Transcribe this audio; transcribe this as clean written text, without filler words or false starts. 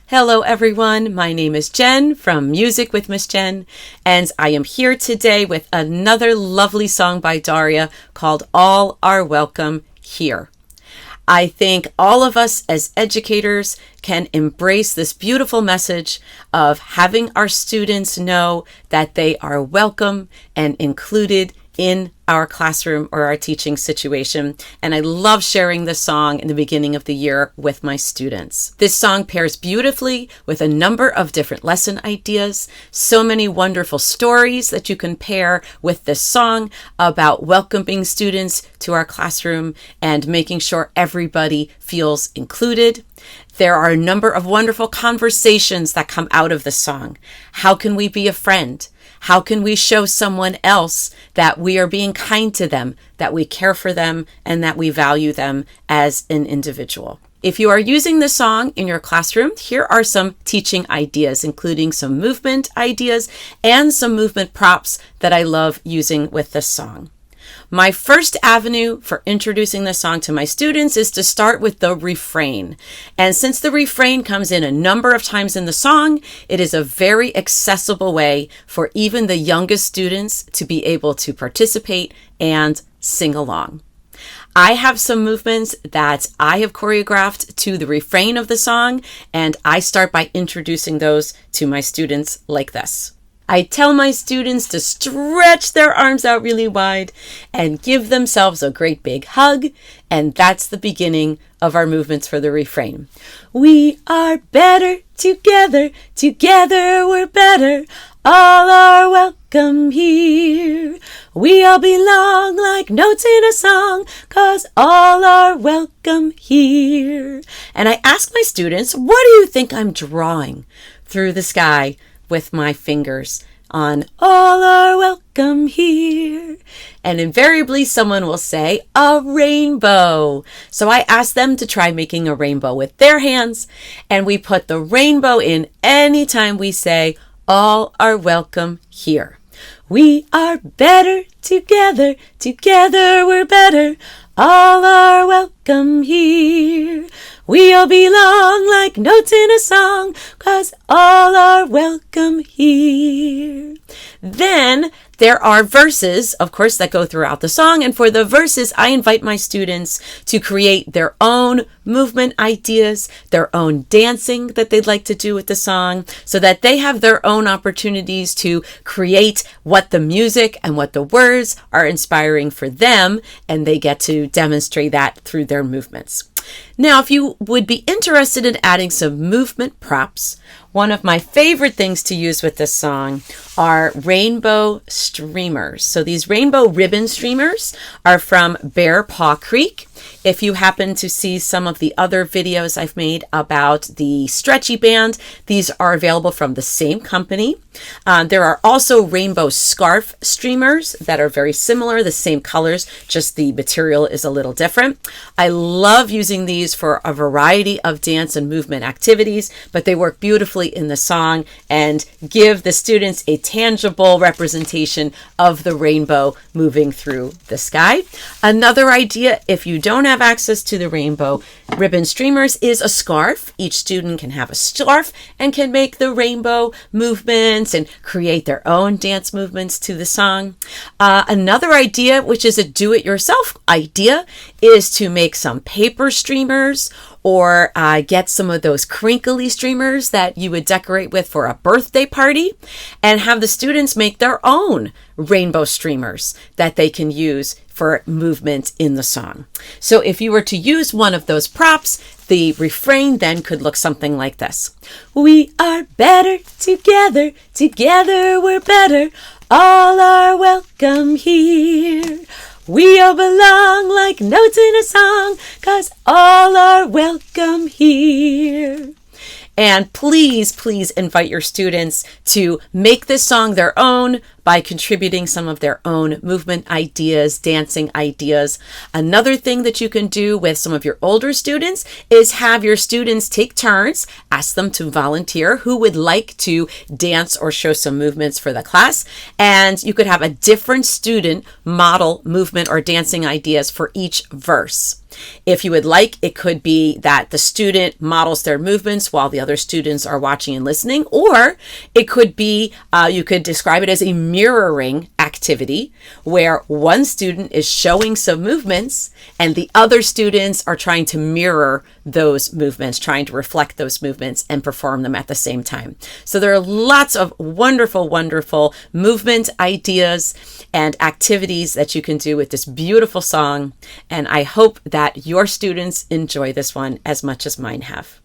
Hello everyone, my name is Jen from Music with Miss Jen, and I am here today with another lovely song by Daria called All Are Welcome Here. I think all of us as educators can embrace this beautiful message of having our students know that they are welcome and included in our classroom or our teaching situation. And I love sharing this song in the beginning of the year with my students. This song pairs beautifully with a number of different lesson ideas, so many wonderful stories that you can pair with this song about welcoming students to our classroom and making sure everybody feels included. There are a number of wonderful conversations that come out of the song. How can we be a friend? How can we show someone else that we are being kind to them, that we care for them, and that we value them as an individual? If you are using this song in your classroom, here are some teaching ideas, including some movement ideas and some movement props that I love using with this song. My first avenue for introducing the song to my students is to start with the refrain. And since the refrain comes in a number of times in the song, it is a very accessible way for even the youngest students to be able to participate and sing along. I have some movements that I have choreographed to the refrain of the song, and I start by introducing those to my students like this. I tell my students to stretch their arms out really wide and give themselves a great big hug, and that's the beginning of our movements for the refrain. We are better together, together we're better, all are welcome here. We all belong like notes in a song, 'cause all are welcome here. And I ask my students, what do you think I'm drawing through the sky with my fingers on all are welcome here? And invariably someone will say a rainbow. So I ask them to try making a rainbow with their hands, and we put the rainbow in anytime we say all are welcome here. We are better together, together we're better, all are welcome here. We all belong like notes in a song, 'cause all are welcome here. Then there are verses, of course, that go throughout the song. And for the verses, I invite my students to create their own movement ideas, their own dancing that they'd like to do with the song, so that they have their own opportunities to create what the music and what the words are inspiring for them, and they get to demonstrate that through their movements. Now, if you would be interested in adding some movement props, one of my favorite things to use with this song are rainbow streamers. So these rainbow ribbon streamers are from Bear Paw Creek. If you happen to see some of the other videos I've made about the stretchy band, these are available from the same company. There are also rainbow scarf streamers that are very similar, the same colors, just the material is a little different. I love using these for a variety of dance and movement activities, but they work beautifully in the song and give the students a tangible representation of the rainbow moving through the sky. Another idea, if you don't have access to the rainbow ribbon streamers, is a scarf. Each student can have a scarf and can make the rainbow movements and create their own dance movements to the song. Another idea, which is a do-it-yourself idea, is to make some paper streamers or get some of those crinkly streamers that you would decorate with for a birthday party, and have the students make their own rainbow streamers that they can use for movement in the song. So if you were to use one of those props, the refrain then could look something like this. We are better together, together we're better, all are welcome here. We all belong like notes in a song, 'cause all are welcome here. And please, please invite your students to make this song their own, by contributing some of their own movement ideas, dancing ideas. Another thing that you can do with some of your older students is have your students take turns, ask them to volunteer who would like to dance or show some movements for the class, and you could have a different student model movement or dancing ideas for each verse. If you would like, it could be that the student models their movements while the other students are watching and listening, or it could be, you could describe it as a mirroring activity where one student is showing some movements and the other students are trying to mirror those movements, trying to reflect those movements and perform them at the same time. So there are lots of wonderful, wonderful movement ideas and activities that you can do with this beautiful song. And I hope that your students enjoy this one as much as mine have.